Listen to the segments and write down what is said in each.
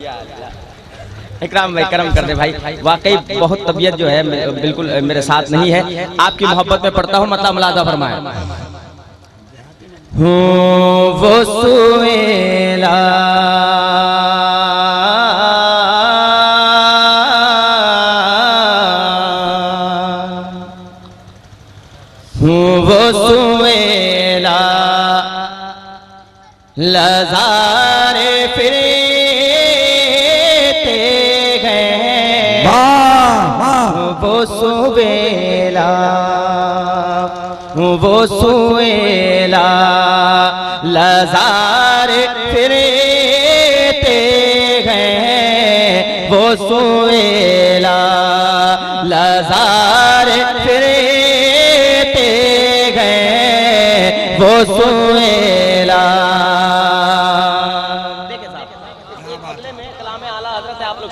इकराम भाई करम कर दे भाई, वाकई बहुत तबीयत जो है बिल्कुल मेरे साथ नहीं है। आपकी मोहब्बत में पढ़ता हूँ, मतलब मुलादा फरमाए। वो सुएला वो सुएला लज़ारे फिरते हैं, वो सुवेला वो सुवेला लज़ारे फिरते हैं, वो सुवेला लज़ारे फिरते हैं, वो सुवेला।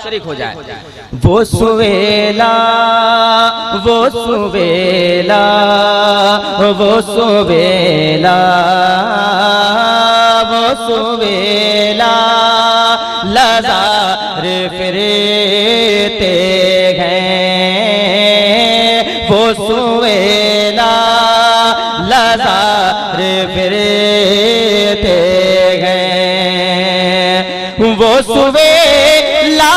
शरीक हो जाए। वो सुवेला वो सुवेला वो सुवेला वो सुवेला लज़ार फिरते हैं, वो सुवेला लज़ार फिरते हैं, वो सुवेला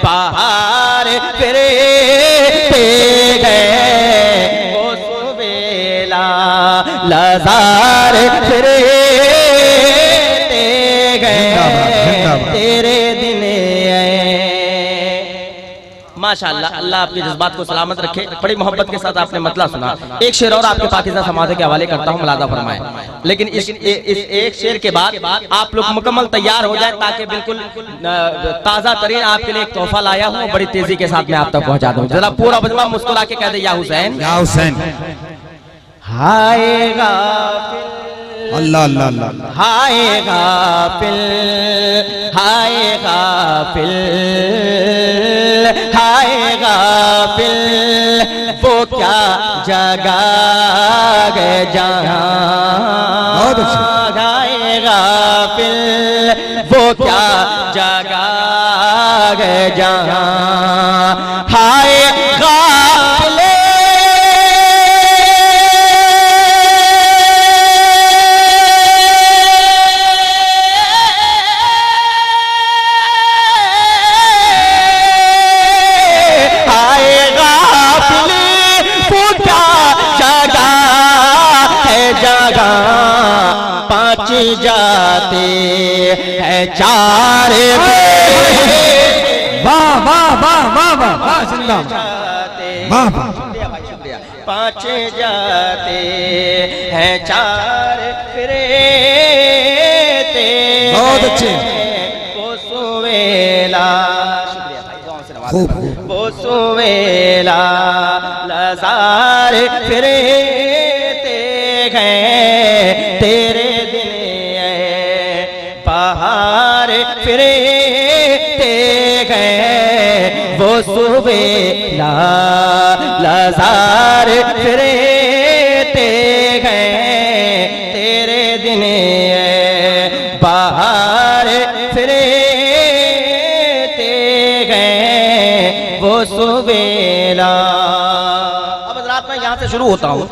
बाहर फिरते गए, वो सुवेला लज़ार फिरते गए, तेरे दिन माशाअल्लाह। अल्लाह आपके जज्बात को सलामत रखे। बड़ी मोहब्बत के साथ आपने मतला सुना। एक शेर और आपके पाकिज़ा समाधि के हवाले करता हूँ, मुलादा फरमाए। लेकिन इस एक शेर के बाद आप लोग मुकम्मल तैयार हो जाए, ताकि बिल्कुल ताज़ा तरीन आपके लिए एक तोहफा लाया हूँ, बड़ी तेजी के साथ मैं आप तक पहुँचा दूँ। जरा पूरा बजमा मुस्कुरा के कह दे या हुसैन, या हुसैन। हाय गाफिल अल्लाह अल्लाह अल्लाह, हाय गाफिल हाय गाफिल हाय गाफिल, वो क्या जगह है जहाँ, हाय गाफिल वो क्या जगह है जहाँ, हाय गाफिल पाँच जाते हैं चार, वाह वाह वाह वाह वाह जिंदा, वाह वाह। पाँच जाते हैं चार फिरते, बहुत अच्छे। वो सुवेला वो सुवेला लज़ार फिरते हैं, तेरे दिन बाहर फिरते हैं, वो सुवेला लज़ार फिरते हैं, तेरे दिन बाहर फिरते हैं, वो सुवेला। अब रात में यहाँ से शुरू होता हूँ।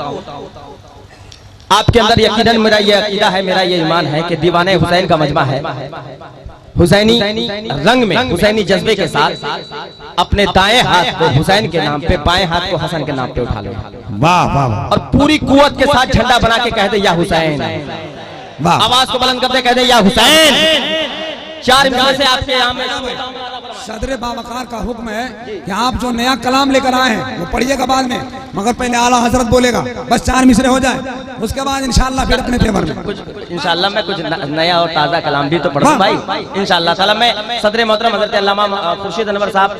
आपके अंदर यकीनन मेरा ये अकीदा है, मेरा ये ईमान है कि दीवाने हुसैन का मजमा है। हुसैनी रंग में, हुसैनी जज्बे के साथ अपने दाएं हाथ को हुसैन के नाम पे, बाएं हाथ को हसन के नाम पे उठा लो। वाह वाह। और पूरी कुव्वत के साथ झंडा बना के कह दे या हुसैन। आवाज को बुलंद कर दे, कह दे या हुसैन। चार इमाम से आपके यहाँ में सदर बावकार का हुक्म है कि आप जो नया कलाम लेकर आए हैं वो पढ़िएगा बाद में, मगर पहले आला हजरत बोलेगा, बस 4 मिसरे हो जाए, उसके बाद इंशाल्लाह फिर अपने फेवर में कुछ इंशाल्लाह मैं कुछ नया और ताज़ा कलाम भी तो पढ़ूं भाई इंशाल्लाह ताला। मैं सदर मोहतरम हज़रत अल्लामा खुर्शीद अनवर साहब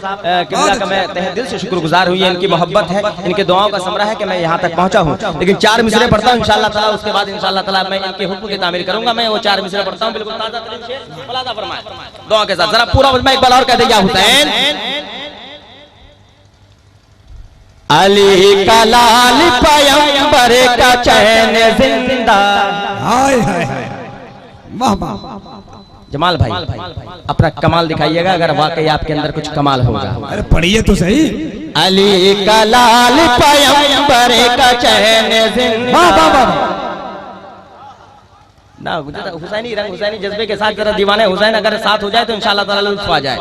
किबला का मैं तहे दिल से शुक्रगुजार हुई है। इनकी मोहब्बत है, इनके दुआओं का समरा है कि मैं यहाँ तक पहुँचा हूँ। लेकिन 4 मिसरे पढ़ता हूँ इंशाल्लाह ताला, उसके बाद इंशाल्लाह ताला मैं इनके हुक्म की तामीर करूंगा। मैं वो 4 मिसरे पढ़ता हूँ, बिल्कुल ताज़ा तरीन शेर मुलाज़ा फरमाए दुआ के साथ। जरा पूरा मैं एक बार और कह दे, या हुसैन अली का लाल पैगंबर का चैन जिंदा। हाय हाय हाय, वाह वाह। जमाल भाई अपना कमाल दिखाइएगा, अगर वाकई आपके अंदर कुछ कमाल होगा। अरे पढ़िए तो सही। अली का लाल पैगंबर का चैन जिंदा। वाह वाह वाह। ना हुसैनी रंग, हुसैनी जज्बे के साथ जरा दीवाने हुसैन अगर साथ हो जाए तो इंशाल्लाह ताला लुत्फ आ जाए।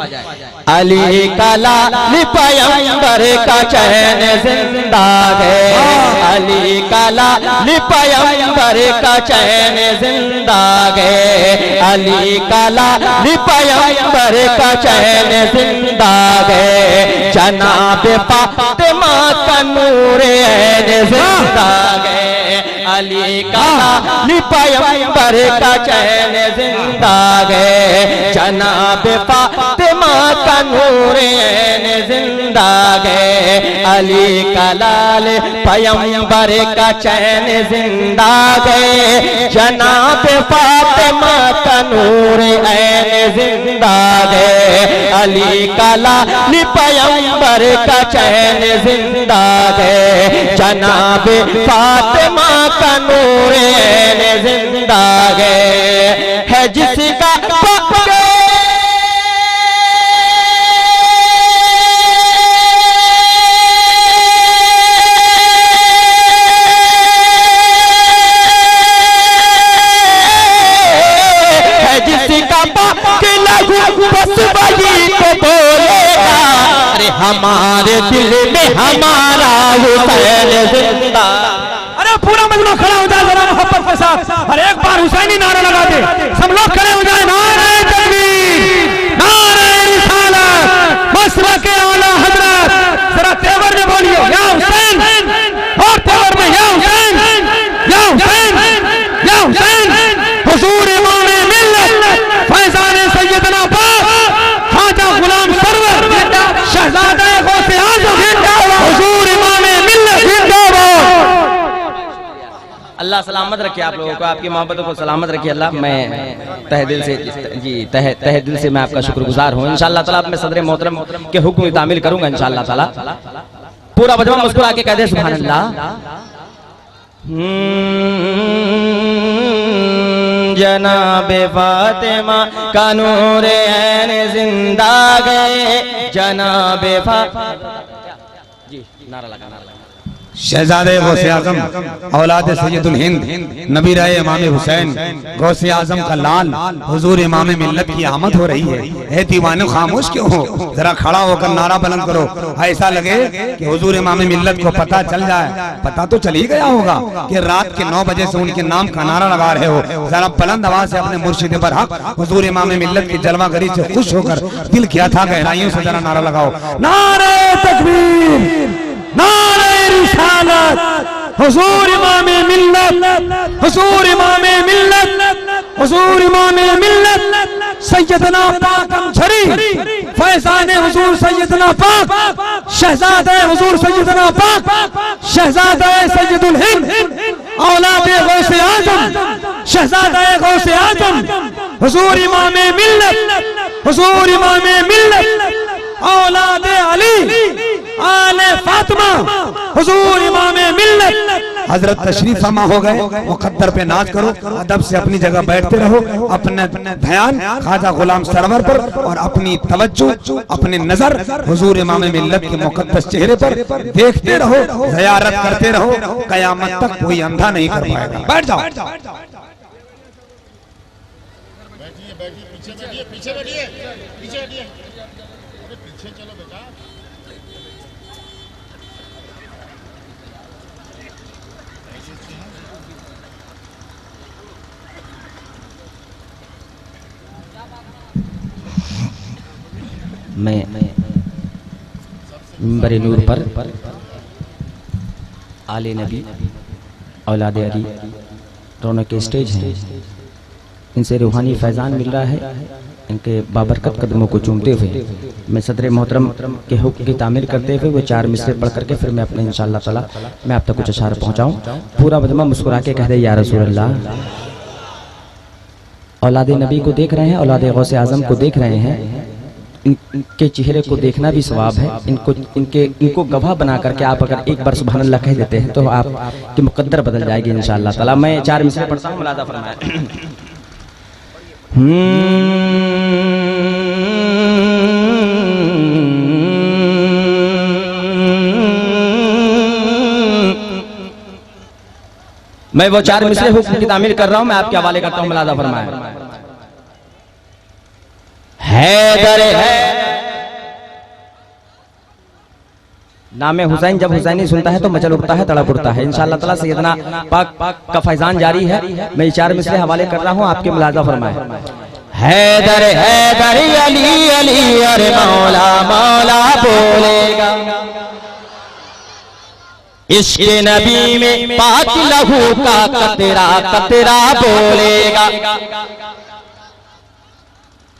अली का लाल पैगंबर का चैन जिंदा है, अली का लाल पैगंबर का चैन जिंदा है, अली का लाल पैगंबर का चैन जिंदा है, जनाब फातिमा का नूर ऐन जिंदा है, अली का लाल पैगंबर का चैन जिंदा है, जनाब फातिमा का नूर ऐन जिंदा है, अली का लाल पैगंबर का चैन जिंदा है, जनाब फातिमा का नूर ऐन जिंदा है, अली का लाल पैगंबर का चैन जिंदा है, जनाब फातिमा का नूर ऐन जिंदा है जिसका बस वही तो बोलेगा, अरे हमारे दिल में हमारा हुसैन जिंदा। अरे पूरा मजमा खड़ा हो जाए जरा मोहब्बत के साथ, और एक बार हुसैनी नारा लगा दे, सब लोग खड़े हो जाए। नारे तकबीर, नारे रिसालत, मसलक आला हजरत। जरा तेवर में बोलिए या हुसैन, और तेवर में या हुसैन, या हुसैन, या हुसैन। हुजूर इमाम मिल्लत फैजान सैयदना पाक ख्वाजा गुलाम सरवर शहजादा गौसे आज़म, हुजूर इमाम मिल्लत जिंदाबाद। अल्लाह सलामत रखे आप लोगों को, आपकी मोहब्बतों को सलामत रखे अल्लाह। मैं तहे दिल से जी तहे दिल से मैं आपका शुक्रगुजार हूँ। इंशाअल्लाह ताला मैं सदर मोहतरम के हुक्म की तामील करूंगा इंशाअल्लाह ताला। पूरा मजमा मुस्कुरा के कह दे सुभान अल्लाह। जनाबे फातिमा का नूर ऐन जिंदा गए, जनाबे जी नारा लगा, नारा लगा। शहजादे गौसे आजम औलाद सैयदुल हिंद नबी राय इमाम हुसैन गौसे आजम का लाल हुजूर इमाम मिल्लत की आमद हो रही है। ए दीवाने खामोश क्यों हो, जरा खड़ा होकर नारा बुलंद करो, ऐसा लगे कि हुजूर इमाम मिल्लत को पता चल जाए। पता तो चल ही गया होगा कि रात के 9 बजे से उनके नाम का नारा लगा रहे हो। जरा बुलंद आवाज से अपने मुर्शिद पर हक हुजूर इमाम मिल्लत की जलवागरी से खुश होकर दिल किया था गहराइयों से जरा नारा लगाओ। नारे तकबीर, नारे रिसालत, हुजूर इमाम मिल्लत, हुजूर इमाम मिल्लत, हुजूर इमाम मिल्लत सैयदना पाक अमझरी फैजाने हुजूर सैयदना पाक शहजादे हुजूर सैयदना पाक शहजादे सैयदुल हिंद औलादे गौसे आजम शहजादे गौसे आजम हुजूर इमाम मिल्लत, हुजूर इमाम मिल्लत औलादे अली आले फातिमा हुजूर इमाम मिल्लत। हजरत तशरीफ फरमा हो गए, मुकद्दर पे नाच करो, अदब से अपनी जगह बैठते रहो, अपने ध्यान ख्वाजा गुलाम सरवर पर और अपनी तवज्जो अपने नजर हुजूर इमाम मिल्लत के मुकद्दस चेहरे पर देखते रहो, ज़ियारत करते रहो, कयामत तक कोई अंधा नहीं कर पाएगा। बैठ जाओ, पीछे बैठिए, पीछे बैठिए, पीछे बैठिए, पीछे चलो बेटा। मैं मिंबर नूर पर आले नबी औलाद अली दोनों के स्टेज हैं, इनसे रूहानी फैज़ान मिल रहा है। इनके बाबरकत कदमों को चूमते हुए मैं सदर मोहतरम के हुक्म की तामील करते हुए वो 4 मिसरे पढ़ करके फिर मैं अपने इंशाअल्लाह ताला मैं आप तक कुछ अशार पहुँचाऊँ। पूरा मजमा मुस्कुरा के कह दे या रसूल अल्लाह। औलाद नबी को देख रहे हैं, औलाद गौसे आज़म को देख रहे हैं, इनके चेहरे को देखना भी सवाब है। इनको गवाह बना करके आप अगर एक बार सुभान अल्लाह कह देते हैं तो आपकी मुकद्दर बदल जाएगी इंशाअल्लाह ताला। मैं 4 मिसरे पढ़ता हूँ, मुलादा फरमाए। मैं वो 4 मिसरे हुक्म की तामील कर रहा हूं, मैं आपके हवाले करता हूं, मुलादा फरमाए। हैदर है नामे हुसैन, जब हुसैनी सुनता है तो मचल उठता है, तड़प उठता है। इंशाअल्लाह ताला सैयदना पाक का फैजान जारी है। मैं 4 मिसरे हवाले कर रहा हूं, आपके मुलादा फरमाए। हैदर हैदर अली अली अरे मौला मौला बोलेगा, इश्क़ नबी में पाक लहू का कतरा कतरा बोलेगा।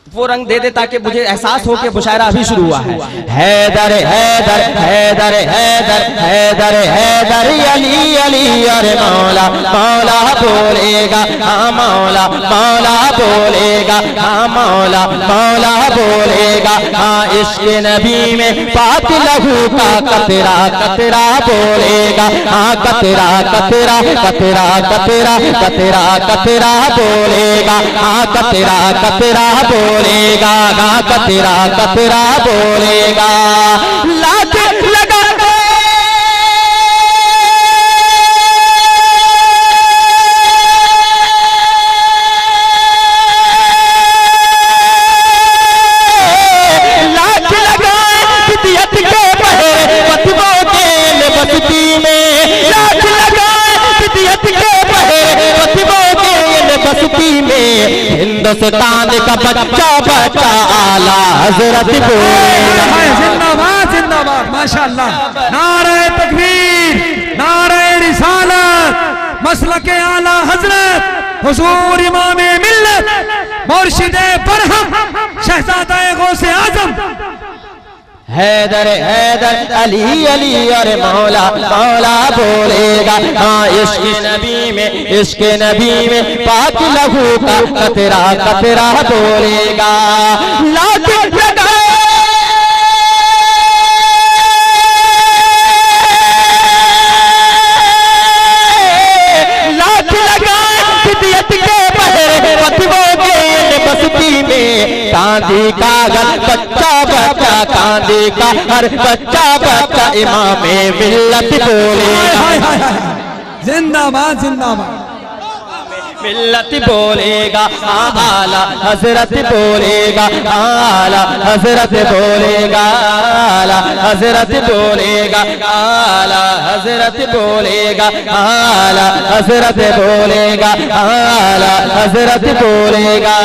वो रंग दे दे ताकि मुझे एहसास हो कि मुशायरा अभी शुरू हुआ है। हैदर हैदर हैदर हैदर हैदर हैदर अली अली अरे मौला मौला बोलेगा, हाँ मौला मौला बोलेगा, हाँ मौला मौला बोलेगा। हाँ इश्क़ नबी में पाक लहू का कतरा कतरा बोलेगा, हाँ कतरा कतरा कतरा कतरा कतरा कतरा बोलेगा, हाँ कतरा कतरा बोलेगा, कतरा कतरा बोलेगा। लात लगा लात लगा फिदियत के बहे बतवों के बस्ती में, लात लगा फिदियत के बहे बतवों के बस्ती में। हिंदुस्तान का बच्चा बच्चा आला हजरत बोलेगा। जिंदाबाद जिंदाबाद माशाअल्लाह। नारे तकबीर, नारे रिसालत, मसलके आला हजरत हुजूर इमामे मिल्लत मुर्शिदे बरहम शहजादा गौसे आजम हैदर हैदर अली अली अरे मौला मौला बोलेगा। हाँ इश्क़ नबी में इश्क़ नबी में पाक लहू का कतरा कतरा बोलेगा। लात लगा लात लगा फिदियत के बहे बतवों के बस्ती में। कांदी का घर बच्चा बच्चा, कांदी का हर बच्चा बच्चा इमामे मिल्लत बोलेगा। जिंदाबाद जिंदाबाद मिल्लत बोलेगा, आला हजरत बोलेगा, आला हजरत बोलेगा, आला हजरत बोलेगा, आला हजरत बोलेगा, आला हजरत बोलेगा, आला हजरत बोलेगा।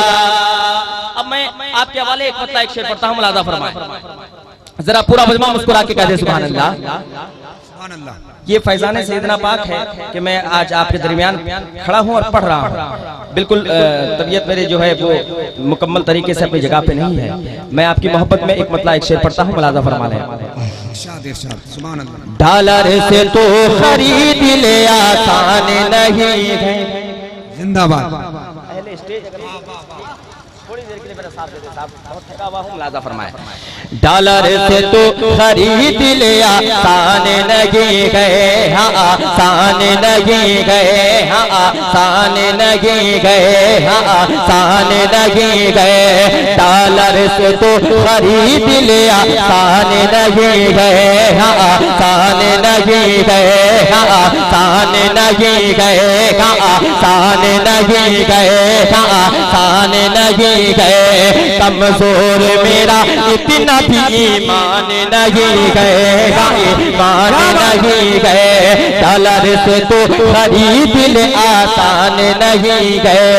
अब मैं आपके हवाले एक पत्ता एक शेर पढ़ता हूँ, मुलादा फरमाए। जरा पूरा मजमा मुस्कुरा के कह दे सुभान अल्लाह। सुभान अल्लाह। ये फैजान सैयदना पाक है कि मैं आज आपके दरमियान खड़ा हूँ और पढ़ रहा हूँ। बिल्कुल तबीयत मेरे जो है वो मुकम्मल तरीके से अपनी जगह पे नहीं है। मैं आपकी मोहब्बत में एक मतला एक शेर पढ़ता हूँ, मुलादा फरमा लें। सुभान अल्लाह। डॉलर से तो खरीद ले आसान नहीं है। जिंदाबाद। मुलादा फरमाए। डॉलर से तो खरीद ले आसान नहीं गए, हाँ आसान नहीं गए, हाँ आसान नहीं गए, हाँ आसान नहीं गए। डॉलर से तो खरीद ले आसान नहीं गए, हाँ आसान नहीं गए, हाँ आसान नहीं गए, हाँ आसान नहीं गए, हाँ आसान नहीं गए। कमजोर मेरा इतना भी मान नहीं गए, मान नहीं गए। डॉलर से तो खरीद ले आसान नहीं गए,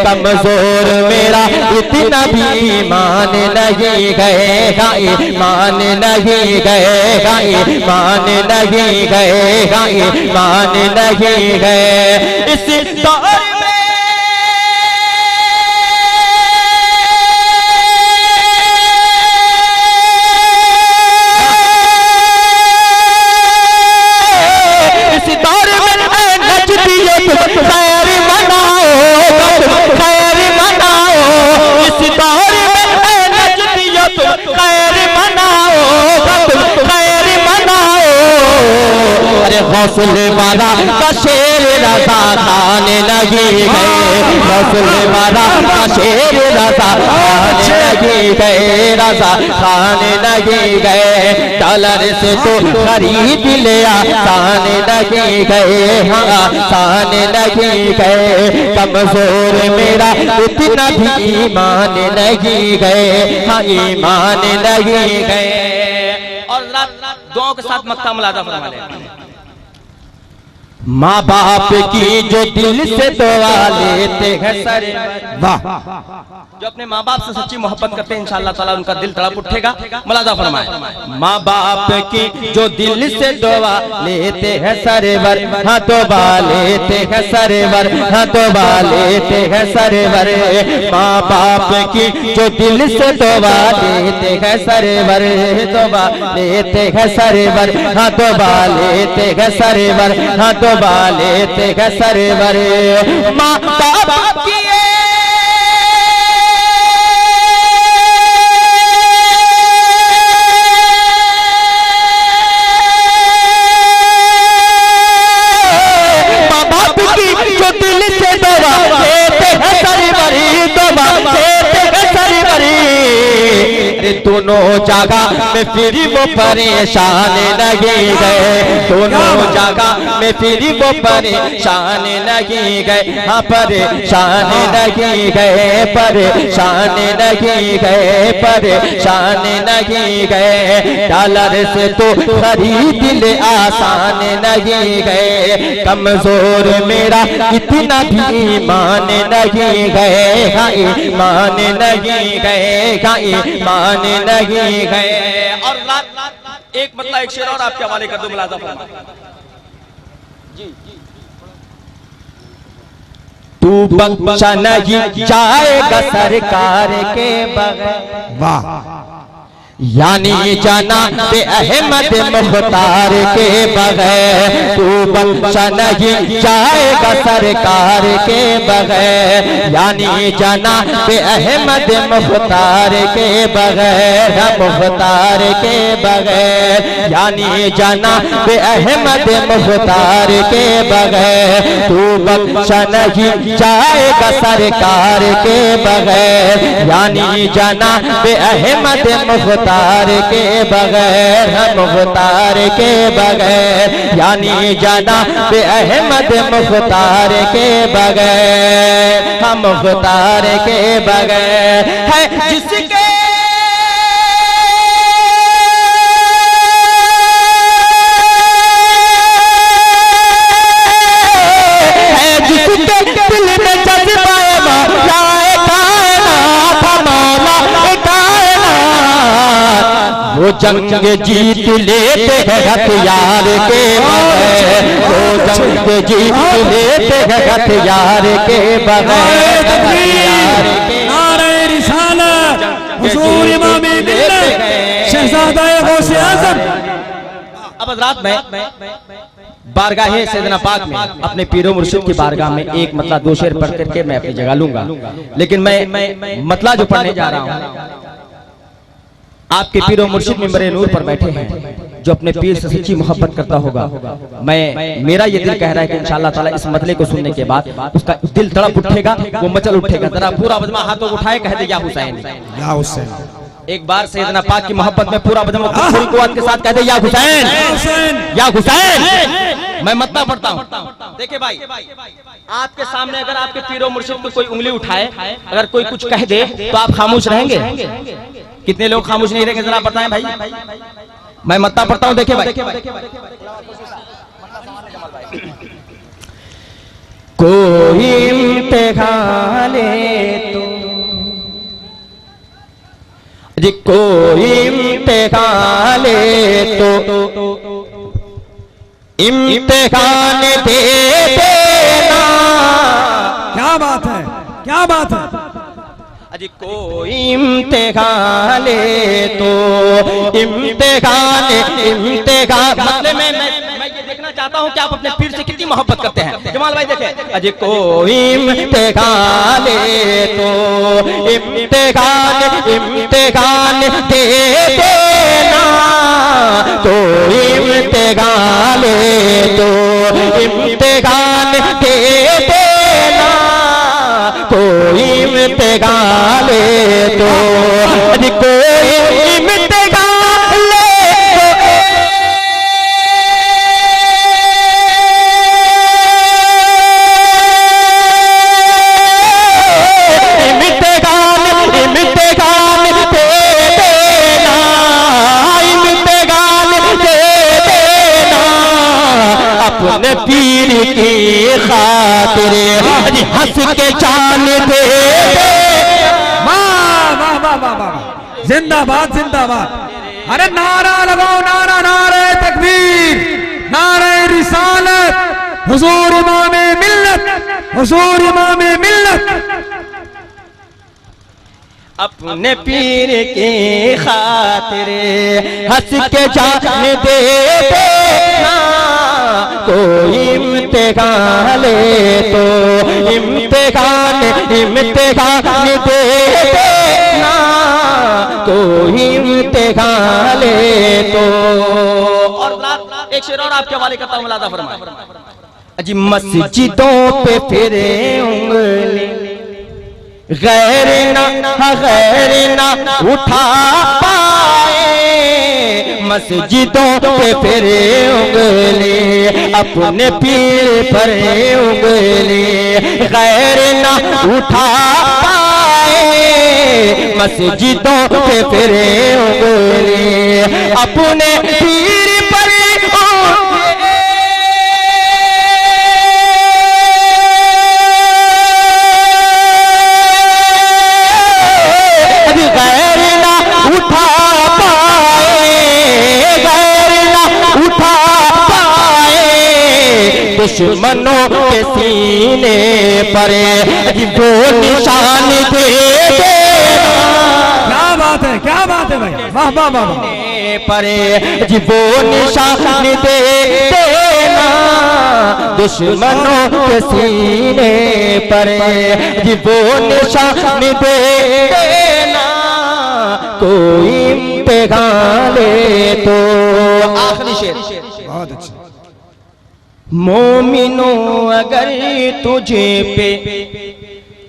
कमजोर मेरा इतना भी मान नहीं गए, मान नहीं गए, मान नहीं गए, मान नहीं गए। इस दौर में खैर मनाओ, खैर मनाओ, इस दौर में नजदियत खैर मनाओ, खैर मनाओ। अरे हौसले वाला का शेर रज़ा खाने लगी गए, हौसले वाला का शेर रज़ा खाने लगी गए, रज़ा खाने लगी गए। डॉलर से तो खरीद ले आसान लगी गए, हाँ सान लगी गए। कमजोर मेरा इतना भी ईमान लगी गए, हाँ ईमान लगी गए। और दुआओं के साथ मक्ता मुलादा फरमा ले। माँ बाप की जो दिल से दुआ लेते हैं सरे, वाह, जो अपने माँ बाप से सच्ची मोहब्बत करते हैं इंशाअल्लाह ताला उनका दिल तड़प उठेगा। मुलादा फरमाए। माँ बाप की जो दिल से दुआ लेते हैं सरवर, हाँ दुआ लेते हैं सरवर, हाँ दुआ लेते हैं सरवर। माँ बाप की जो दिल से दुआ लेते हैं सरवर, दुआ लेते हैं सरवर, हाँ दुआ लेते हैं सरवर, हाँ दुआ लेते हैं सरवर। माँ बाप की दोनों जगह में फिर वो परेशान लगे गए, दोनों जगह में फिर वो परेशान लगे गए, हाँ परेशान लगे गए, परेशान लगे गए, परेशान लगे गए। डॉलर से तो खरीद ले आसान लगे गए, कमजोर मेरा इतना भी ईमान लगे गए, हाँ ईमान लगे गए, हाँ ईमान लगे गए। और एक मतलब एक शेर और आपके हवाले कर दो, मुलाजा फरमा। तू बख्शा नहीं जाएगा सरकार के बगैर, वाह, यानी जाना बे अहमद मुख्तार के बगैर। तू बख्शा नहीं जाएगा सरकार के बगैर, यानी जाना बे अहमद मुख्तार के बगैर, मुख्तार के बगैर, यानी जाना बे अहमद मुख्तार के बगैर। तू बख्शा नहीं जाएगा सरकार के बगैर, यानी जाना बे अहमद मुख्तार के बगैर, मुख्तार के बगैर, यानी जाना बे अहमद मुख्तार के बगैर, हम मुख्तार के बगैर है जिसके दिल में जज्बाए मौला कायनात, मौला कायनात। वो जंग जीत लेते हैं हथियार के बगैर, वो जंग जीत लेते हैं हथियार के बगैर, हथियार के नारे रिसालत हुजूर इमाम मिल्लत शहजादा गौसे आज़म। अब हज़रात मैं बारगाह सैयदना पाक में अपने पीरो मुर्शिद की बारगाह में एक मतलब दो शेर पढ़ करके मैं अपनी जगह लूंगा, लेकिन मैं मतला जो पढ़ने जा रहा हूँ आपके पीरो मुर्शिद मिंबरे नूर पर बैठे हैं, जो अपने पीर से सच्ची मोहब्बत करता होगा। मेरा ये दिल कह रहा है कि इंशाअल्लाह ताला इस मतले को सुनने के बाद उसका दिल तड़प उठेगा, वो मचल उठेगा। जरा पूरा बजमा हाथों उठाए, कह दे या हुसैन, या हुसैन। एक बार सैयदना पाक की मोहब्बत में पूरा बजमा पूरी कुव्वत के साथ कह दे या हुसैन, या हुसैन। मैं मतला पढ़ता हूँ। देखिए भाई, आपके सामने अगर आपके पीरो मुर्शिद को कोई उंगली उठाए, अगर कोई कुछ कह दे तो आप खामोश रहेंगे? कितने लोग खामोश नहीं रहेंगे जरा बताएं भाई। मैं मत्ता पढ़ता हूं, देखे भाई। कोई इम्तिहान ले तो जी, कोई इम्तिहान ले तो इम्तिहान दे देना। क्या बात है, क्या बात है। अजी कोई इम्तिहान ले तो इम्तिहान मतलब मैं ये देखना चाहता हूं कि आप अपने पीर से कितनी मोहब्बत करते हैं। जमाल भाई देखें। अजी कोई इम्तिहान ले तो इम्तिहान दे देना। कोई इम्तिहान ले तो इम्तिहान दे देना। कोई इम्तिहान ले तो अजी कोई इम्तिहान ले तो इम्तिहान दे देना। इम्तिहान दे देना अपने पीर की खातिर। अजी हंस के जान दे देना। वाह वाह वाह वाह वाह, जिंदाबाद जिंदाबाद। अरे नारा लगाओ, नारा, नारे तकबीर, नारे रिसालत, हुजूर इमामे मिल्लत, हुजूर इमामे मिल्लत। अपने पीर की खातिर हंस के जान दे देना। कोई इम्तिहान ले तो इम्तिहान दे देना। कोई इम्तिहान ले तो। और एक शेर और आपके हवाले करता हूं, मुलादा फरमाएं। अजी मस्जिदों पे फिरे उंगली गैर ना उठा पाए। मस्जिदों पे फिरे उंगली अपने पीर पर उंगली गैर ना उठा पाए। मस्जिदों पे फिरे उंगली अपने पीर पर दुश्मनों के सीने पर वो निशान दे देना। क्या बात है, क्या बात है भाई, वाह वाह वाह। पर वो निशान दे देना। दुश्मनों के सीने पर वो निशान दे देना। कोई इम्तिहान ले तो। आखिरी शेर। बहुत अच्छा। मोमिनो अगर तुझे पे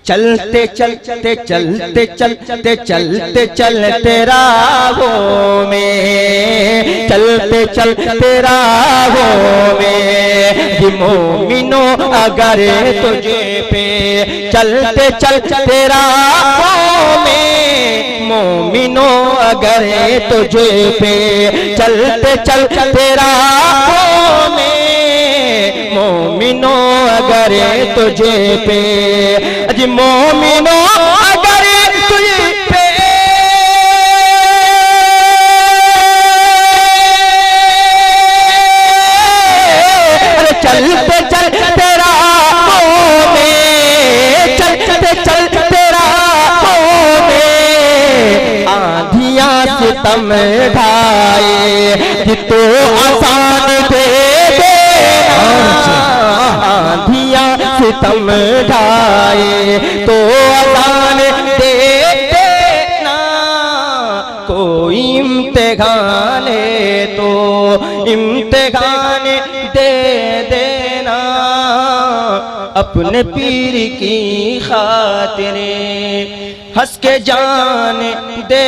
चलते चलते चलते चलते चलते चलते राहों में चलते चलते राहों में। ये मोमिनो अगर तुझे पे चलते चलते राहों में। मोमिनो अगर तुझे पे चलते चलते राहों में। मोमिनो अगर तुझे पे अजी मोमिनो अगर तुझे पे चलते चलते राहों में चलते चलते राहों में आंधियां सितम ढाए तो आसान दे आंधियां सितम ढाए तो आसान दे देना। कोई इम्तिहान ले तो इम्तिहान दे देना। अपने पीर की खातिर हंस के जान दे